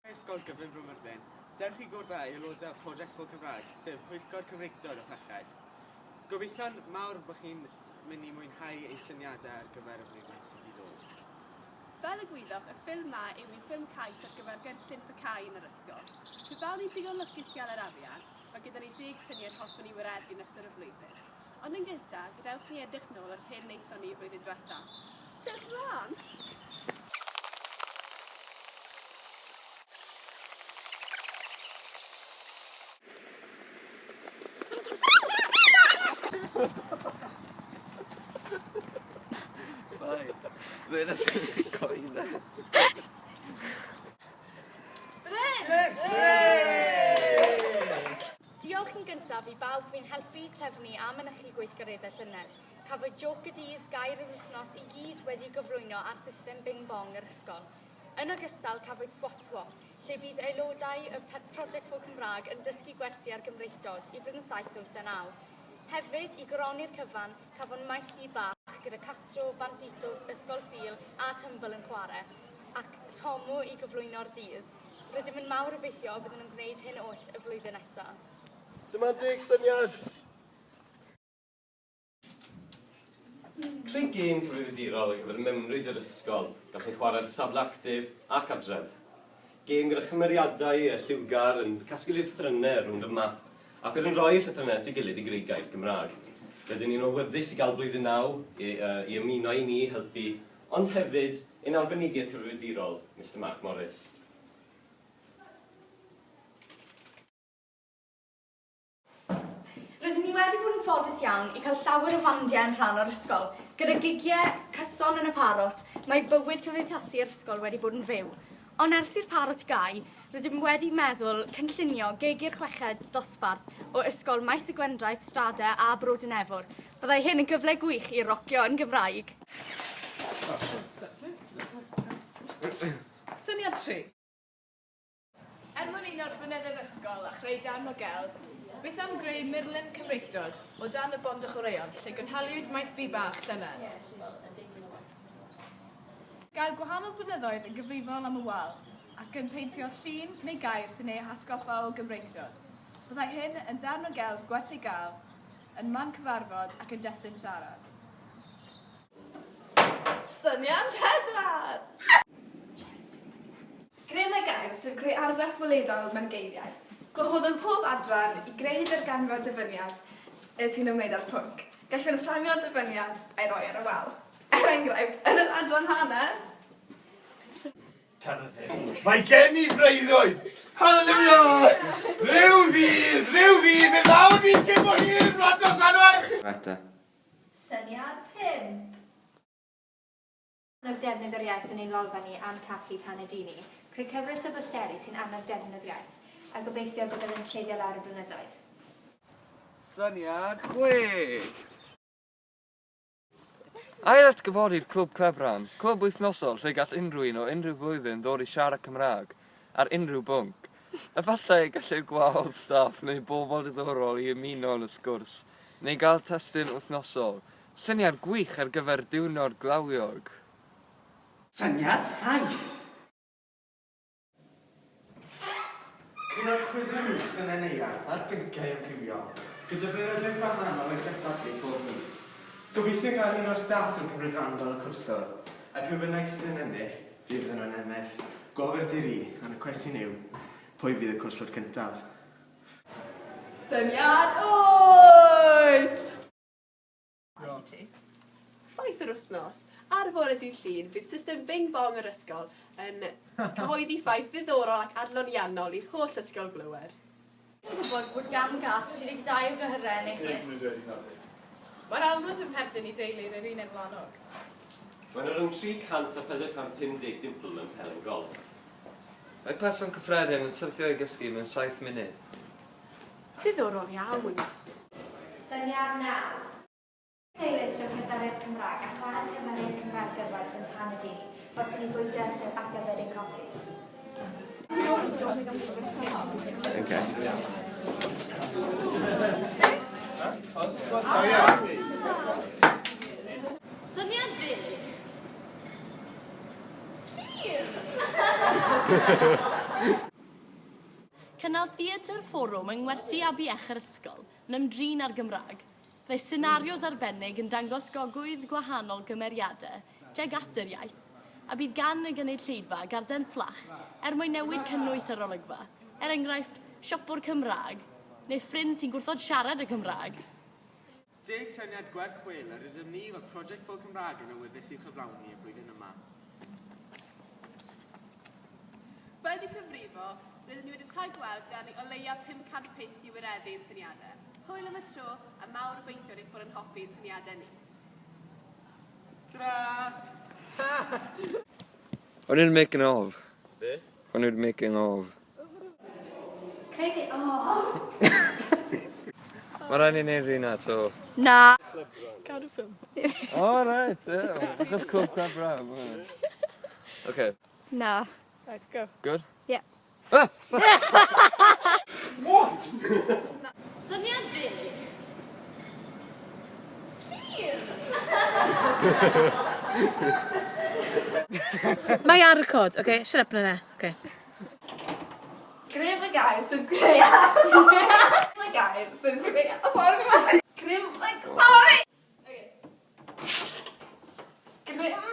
Ysgol gyflym Myrddin. Dewch i gwrdd aelodau Prosiect Ffôl Cymraeg, sef Pwyllgor Cymreictod y Chweched. Gobeithio'n mawr bod chi'n mynd i mwynhau ein syniadau ar gyfer y flwyddyn sydd i ddod. Fel y gwyddoch, y ffilm yma yw ein ffilm Cais ar gyfer Cais PCAI yn yr ysgol. Fe bawn ni ddigon lwcus gael yr arian, mae gyda ni 10 syniad hoffwn ni wyreddi yn ystod y flwyddyn. Ond yn gyntaf, gadewch ni edrych nôl ar hyn wnaethon ni flwyddyn diwetha. Dewch rhan! Rwy'n ysgrifennu coen e. Diolch yn gyntaf i bawb fi'n helpu trefnu a mynychu gweithgareddau llynedd. Cafwyd joc y dydd, gair yr wythnos i gyd wedi gyflwyno ar system Bing Bong yr ysgol. Yn ogystal cafwyd SWOT Swap, lle bydd aelodau y Prosiect Ffôl Cymraeg yn dysgu gwersi ar Gymreictod i blwyddyn 7-9. Hefyd, i gronni'r cyfan, cafon maes gi bach gyda Castro, Banditos, Ysgol Sul a Tymbl yn chwarae, ac Tomo i gyflwyno'r dydd. Rydym yn mawr obeithio byddwn nhw'n gwneud hyn oll y flwyddyn nesaf. Dyma 10 syniad. Creu gêm cyfrifiadurol ar gyfer memryd yr ysgol, gall chi chwarae'r safle actif ac adref. Gêm gyda chymeriadau a lliwgar yn casglu'r lythrynau rhwng y map ac yn rhoi'r lythrynau at ei gilydd i greu gair Gymraeg. Rydyn ni'n awyddus i gael blwyddyn 9 i ymuno i ni helpu, ond hefyd ein arbenigedd cyfrifiadurol, Mr Mark Morris. Rydyn ni wedi bod yn ffodus iawn i cael llawer o fandiau yn rhan o'r ysgol. Gyda gigiau cyson yn y parot, mae bywyd cymdeithasu yr ysgol wedi bod yn fyw. Ond ers i'r parot gau, rydym wedi meddwl cynllunio gegi'r chweched dosbarth o ysgol Maes y Gwendraeth, Stradau a Brod yn Efwr. Byddai hyn yn gyfle gwych i rocio yn Gymraeg. Syniad 3. Er mwyn un o'r fyneddoedd ysgol a chreu darn o gelf, beth am greu Myrddin Cymreictod o dan y bond y chwaraeon lle gynhaliwyd maes bi bach llynedd. Gael gwahanol blynyddoedd yn gyfrifol am y wal ac yn peintio llun neu gair sy'n ei hatgoffa o Gymreictod. Byddai hyn yn darn o gelf gwerth i gael, yn man cyfarfod ac yn destun siarad. Syniad 4! Greu mae gair sy'n creu argraff weledol mewn geiriau. Gwahoddon pob adran i greu darganfod dyfyniad sy'n ymwneud â'r pwnc. Gallwn fframio dyfyniad a'i roi ar y wal. Er enghraifft, yn yr adran hanes. Mae gen i freuddwyd! Halleluja! Ryw ddydd, fe ddaw ni'n cyn o hir, rhaid o sanwe! Syniad 5. Annog defnydd yr iaith yn ein lolfa ni am caffi Panedini, creu cyfres o byseri sy'n annog defnydd iaith, a gobeithio bydd yn lleiddio lawr y blynyddoedd. Syniad 6. Ail atgyfori'r clwb Clebran, clwb wythnosol lle gall unrhyw un o unrhyw flwyddyn ddod i siarad Cymraeg ar unrhyw bwnc. Efallai gallu'r gwahodd staff neu bobl diddorol i ymuno yn y sgwrs, neu gael testyn wythnosol. Syniad gwych ar gyfer diwrnod glawiog. Syniad 7. Cynnal cwis mis yn eneuaeth ar bynciau ymchwilio, gyda blynyddoedd gwahanol yn cystadlu bob mis. Gobeithio gael un o'r staff yn cymryd rhan fel y cwrsor, a pwy bynnag sydd yn ennill, fydd yn ennill. Gofyr dir i, ond y cwestiwn yw, pwy fydd y cwrsor cyntaf? Syniad 8! Ffaith yr wythnos. Ar y bore dydd Llun, bydd system Bing Bong yr ysgol yn cyhoeddi ffaith ddiddorol ac adloniannol i'r holl ysgol glywed. Dwi'n gwybod bod gan gat 32 o gyhyrau yn eich list. Mae'r almwyd ym Myrddin i deulu'r yr un enwlanog. Mae'n rhwng 300 a 450 dimpl yn Helen Golf. Mae person cyffredin yn syrthio i gysgu mewn 7 munud. Ddiddorol iawn. Syniad 9. Playlist o cerddoriaeth Cymraeg a chwarae cerddoriaeth Cymraeg gyfoes yn Panedini, wrth i ni bwydo ac gyfer ein coffis. Syniad 10. Cynnal Theatr Fforwm yng Ngwersi a Biech yr ysgol yn ymdrin ar Gymraeg. Fe senarios arbennig yn dangos gogwydd gwahanol gymeriadau tuag at yr iaith, a bydd gan y gynulleidfa garden fflach mwyn newid cynnwys yr olygfa. Enghraifft, siopwr Cymraeg, neu ffrind sy'n gwrthod siarad y Cymraeg. 10 syniad gwerth weler ydym ni fel prosiect ffôl Cymraeg yn awyddus i'w chyflawni y blwyddyn yma. Wedi cyfrifo, rydyn ni wedi rhoi gweld gan o leia 500 pint i wireddu'n syniadau. Hwyl am y tro, a mawr o gweithiwr eich bod yn hoffi'n syniadau ni. Tra! O'n i'n making of? Be? O'n i'n making of? Craig, Mae rhaid ni'n neud rhywun eto. Na. Cadw ffilm. O, right, yeah. Achos Clwb Cleb Bram. Okay. Na. Right, go. Good? Yeah. Ah! Syniad dig. Mae ar record, okay? Shut up na. Okay. Grym y gair sy'n greu Grym y gair sy'n greu Sorry, Grym y... Sorry! Grym